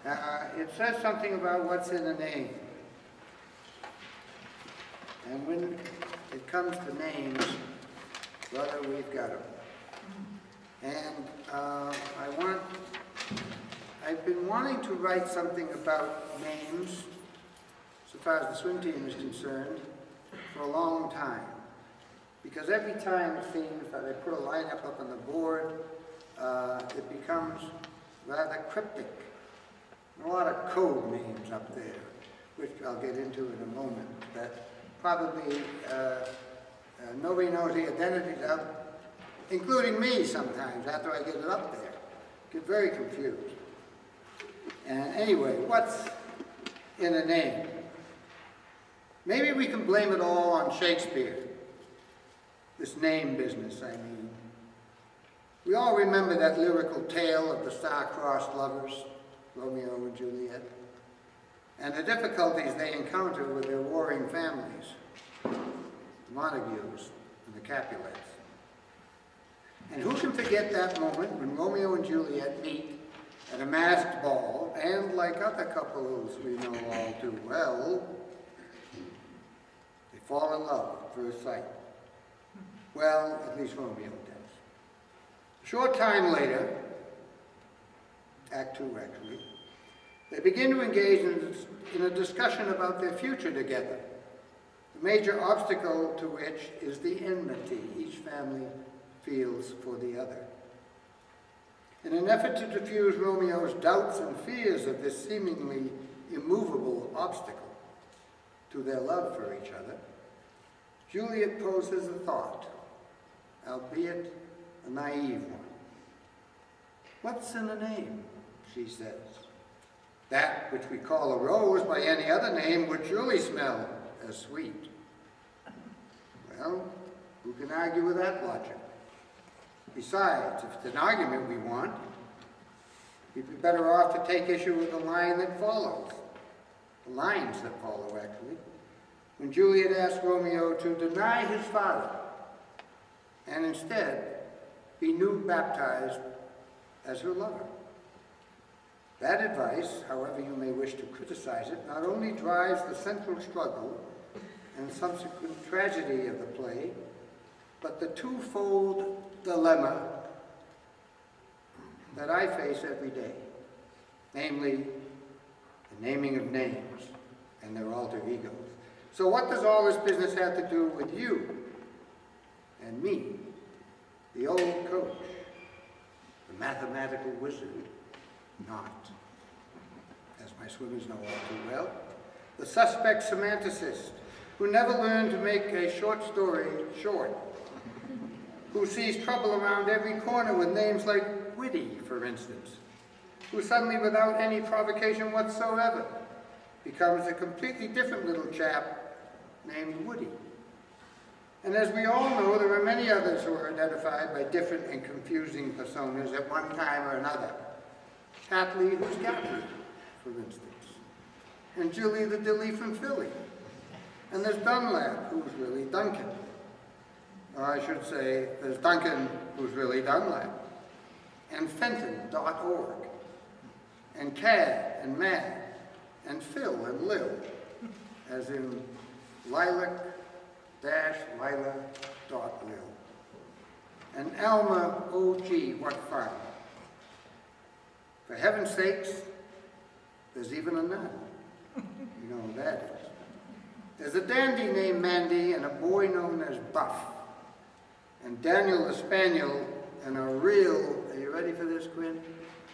It says something about what's in a name. And when it comes to names, brother, we've got them. And I've been wanting to write something about names, so far as the swim team is concerned, for a long time. Because every time it seems that I put a lineup up on the board, it becomes rather cryptic. A lot of code names up there, which I'll get into in a moment, that probably nobody knows the identities of, including me sometimes after I get it up there. Get very confused. And anyway, what's in a name? Maybe we can blame it all on Shakespeare. This name business, I mean. We all remember that lyrical tale of the star-crossed lovers, Romeo and Juliet, and the difficulties they encounter with their warring families, the Montagues and the Capulets. And who can forget that moment when Romeo and Juliet meet at a masked ball, and like other couples we know all too well, they fall in love at first sight. Well, at least Romeo does. A short time later, Act 2 actually, they begin to engage in a discussion about their future together. The major obstacle to which is the enmity each family feels for the other. In an effort to diffuse Romeo's doubts and fears of this seemingly immovable obstacle to their love for each other, Juliet poses a thought, albeit a naive one. What's in a name, she says. That which we call a rose by any other name would surely smell as sweet. Well, who can argue with that logic? Besides, if it's an argument we want, we'd be better off to take issue with the line that follows. The lines that follow, actually. When Juliet asks Romeo to deny his father and instead be new baptized as her lover. That advice, however you may wish to criticize it, not only drives the central struggle and subsequent tragedy of the play, but the twofold dilemma that I face every day, namely the naming of names and their alter egos. So what does all this business have to do with you and me, the old coach, the mathematical wizard? Not, as my swimmers know all too well, the suspect semanticist who never learned to make a short story short, who sees trouble around every corner with names like Witty, for instance, who suddenly, without any provocation whatsoever, becomes a completely different little chap named Woody. And as we all know, there are many others who are identified by different and confusing personas at one time or another. Tatley, who's Gatley, for instance, and Julie the Dilly from Philly. And there's Dunlap, who's really Duncan. Or I should say, there's Duncan, who's really Dunlap. And Fenton.org. And Cad and Mad. And Phil and Lil, as in lilac-lila.lil. And Alma O.G. What Fun. For heaven's sakes, there's even a nun. You know who that is. There's a dandy named Mandy and a boy known as Buff. And Daniel the Spaniel and a real, are you ready for this, Quinn?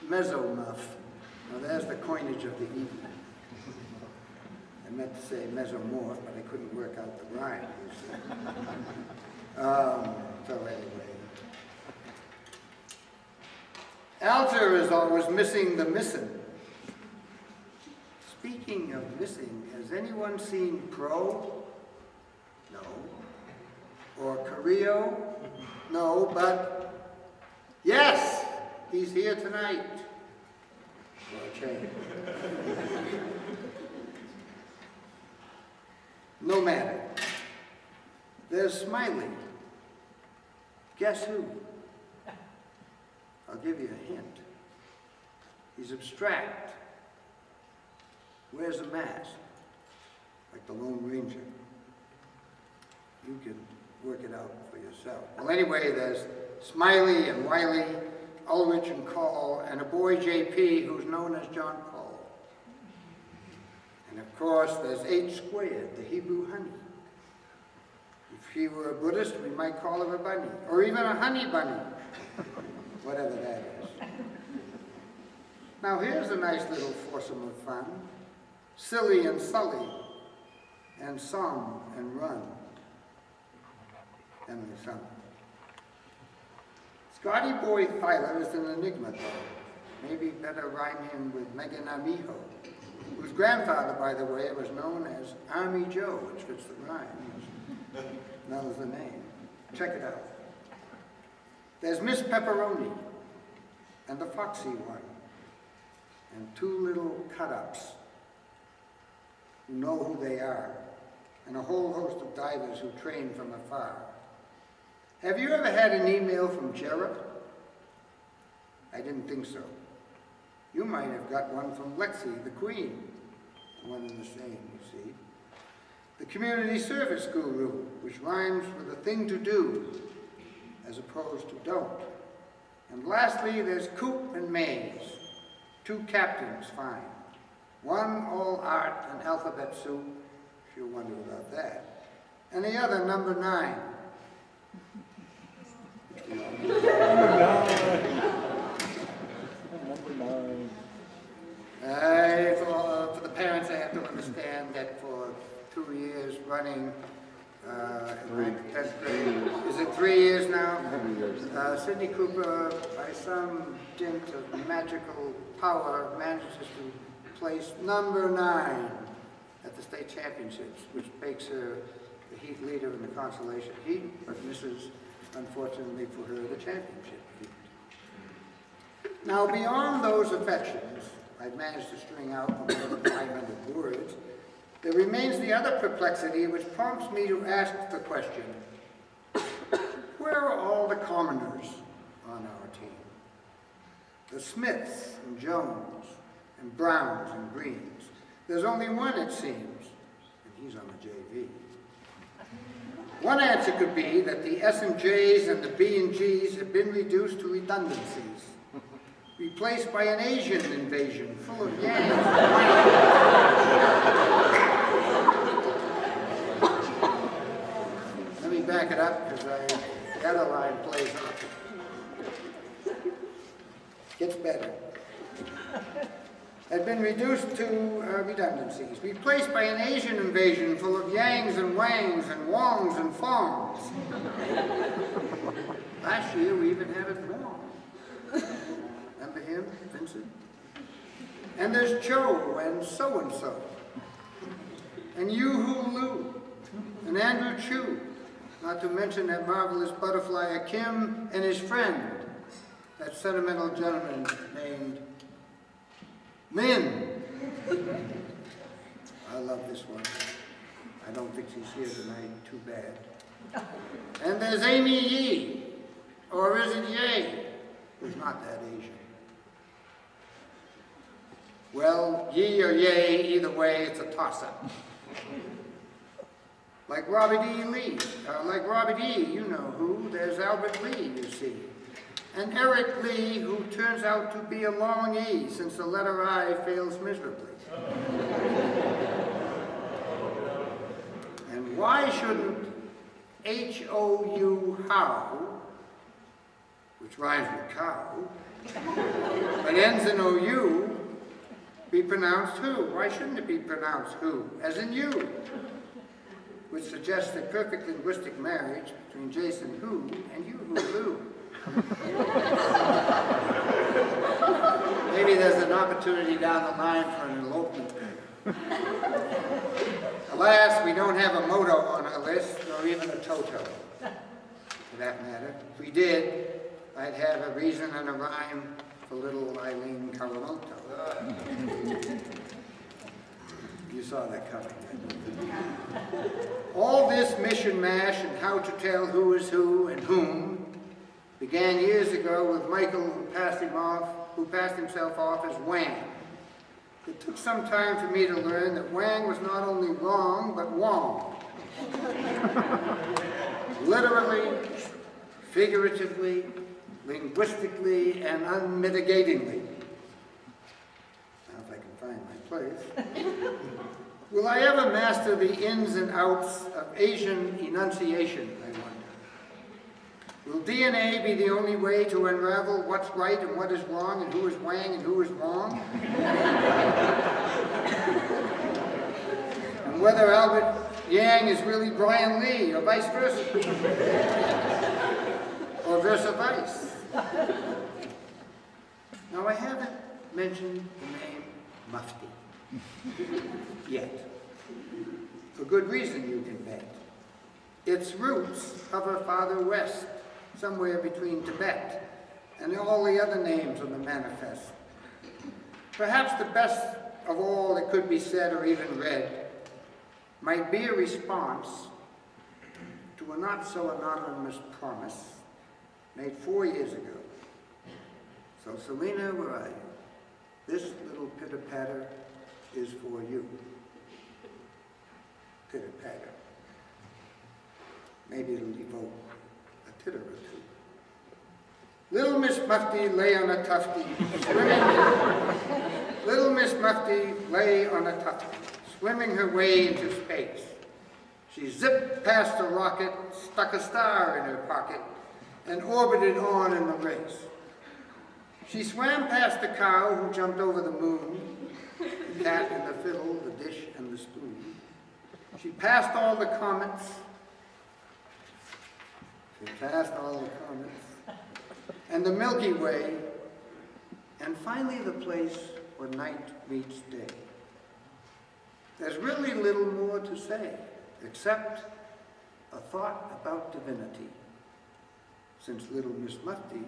Mesomuff. Now there's the coinage of the evening. I meant to say mesomorph, but I couldn't work out the rhyme, you see. So anyway. Alger is always missing the missing. Speaking of missing, has anyone seen Pro? No. Or Carrillo? No, but yes, he's here tonight. For a change. No matter. There's Smiley. Guess who? I'll give you a hint. He's abstract, wears a mask, like the Lone Ranger. You can work it out for yourself. Well, anyway, there's Smiley and Wiley, Ulrich and Call, and a boy, J.P., who's known as John Paul. And of course, there's H squared, the Hebrew honey. If he were a Buddhist, we might call him a bunny, or even a honey bunny, whatever that is. Now here's a nice little foursome of fun. Silly and Sully, and Song and Run. Emily Summer. Scotty Boy Thyler is an enigma, though. Maybe better rhyme him with Megan Amijo, whose grandfather, by the way, was known as Army Joe, which fits the rhyme. That was the name. Check it out. There's Miss Pepperoni, and the Foxy one, and two little cut-ups who know who they are, and a whole host of divers who train from afar. Have you ever had an email from Jared? I didn't think so. You might have got one from Lexi, the Queen. One and the same, you see. The community service guru, which rhymes with a thing to do, as opposed to don't. And lastly, there's Coop and Maze, two captains fine. One all art and alphabet soup, if you wonder about that. And the other, number 9. For the parents, I have to understand that for 2 years running, 10th grade, is it 3 years now? Sidney Cooper, by some dint of magical power, manages to place number 9 at the state championships, which makes her the heat leader in the consolation heat, but misses, unfortunately for her, the championship heat. Now, beyond those affections, I've managed to string out more than 500 words, there remains the other perplexity which prompts me to ask the question, where are all the commoners on our team? The Smiths and Jones and Browns and Greens. There's only one, it seems, and he's on the JV. One answer could be that the S and J's and the B and G's have been reduced to redundancies, replaced by an Asian invasion full of yangs. Let me back it up because the other line plays up. Gets better. Had been reduced to redundancies, replaced by an Asian invasion full of yangs and wangs and wongs and fongs. Last year we even had it wrong. Remember him, Vincent? And there's Joe and so-and-so, and Yoo-Hoo Lou, and Andrew Chu, not to mention that marvelous butterfly Kim and his friend, that sentimental gentleman named Lynn. I love this one. I don't think she's here tonight, too bad. And there's Amy Yee, or is it Ye, who's not that Asian. Well, Yee or Ye, either way, it's a toss-up. Like Robert E. Lee, like Robert E., you know who, there's Albert Lee, you see. And Eric Lee, who turns out to be a long E, since the letter I fails miserably. And why shouldn't H-O-U how, which rhymes with cow, but ends in O-U, be pronounced who? Why shouldn't it be pronounced who, as in you? Which suggests a perfect linguistic marriage between Jason Who and Yoo-Hoo Lou. Maybe there's an opportunity down the line for an elopement. Alas, we don't have a moto on our list, nor even a toto, for that matter. If we did, I'd have a reason and a rhyme for little Eileen Karamoto. You saw that coming. All this mission mash and how to tell who is who and whom began years ago with Michael, who passed himself off as Wham, It took some time for me to learn that Wang was not only wrong, but wrong. Literally, figuratively, linguistically, and unmitigatingly. Now if I can find my place. Will I ever master the ins and outs of Asian enunciation, I wonder? Will DNA be the only way to unravel what's right and what is wrong, and who is Wang and who is wrong? And whether Albert Yang is really Brian Lee, or vice versa. Or versa vice. Now I haven't mentioned the name Mufti yet. For good reason, you can bet. Its roots hover farther west, somewhere between Tibet and all the other names on the manifest. Perhaps the best of all that could be said or even read might be a response to a not-so-anonymous promise made 4 years ago. So, Selena, where are you? This little pitter-patter is for you. Pitter-patter. Maybe it'll evoke a titter or two. Little Miss Mufti lay on a tufty, swimming. Little Miss Mufti lay on a tufty, swimming her way into space. She zipped past a rocket, stuck a star in her pocket, and orbited on in the race. She swam past the cow who jumped over the moon, the cat and the fiddle, the dish and the spoon. She passed all the comets. And the Milky Way, and finally the place where night meets day. There's really little more to say, except a thought about divinity, since little Miss Mufti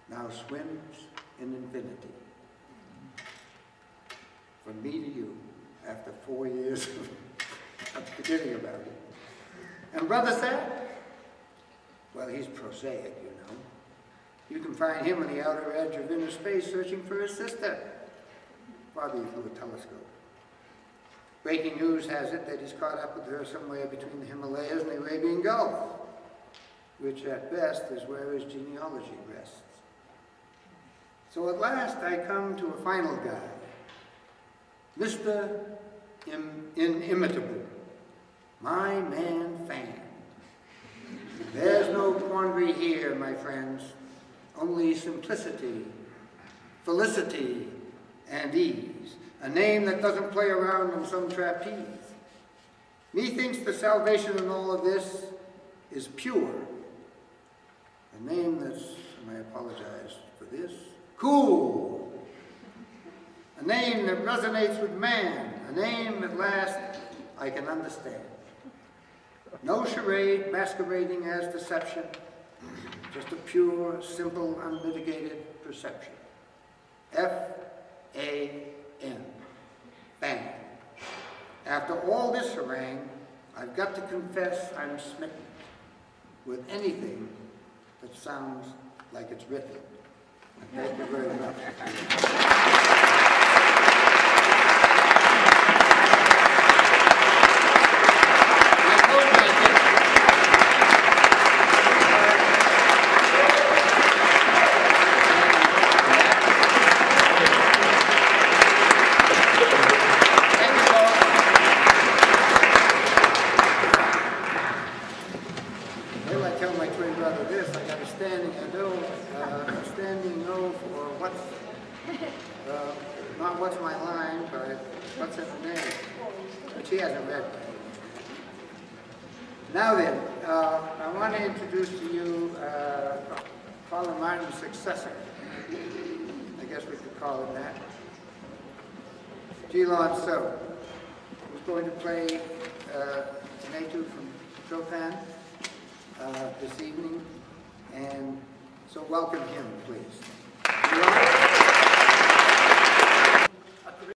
now swims in infinity. From me to you, after 4 years of forgetting about it. And Brother Sat? Well, he's prosaic, you know. You can find him on the outer edge of inner space searching for his sister, probably through a telescope. Breaking news has it that he's caught up with her somewhere between the Himalayas and the Arabian Gulf, which at best is where his genealogy rests. So at last I come to a final guy, Mr. Inimitable, my man Fan. There's no quandary here, my friends, only simplicity, felicity, and ease. A name that doesn't play around on some trapeze. Methinks the salvation in all of this is pure. A name that's, and I apologize for this, cool. A name that resonates with man. A name at last I can understand. No charade masquerading as deception, just a pure, simple, unmitigated perception. F-A-N, Fan. After all this harangue, I've got to confess I'm smitten with anything that sounds like it's written. Thank you very much. Not what's my line, but what's in the name, which he hasn't read. Now then, I want to introduce to you Colin Martin's successor. I guess we could call him that. Jilon So, who's going to play an etude from Chopin this evening. And so welcome him, please.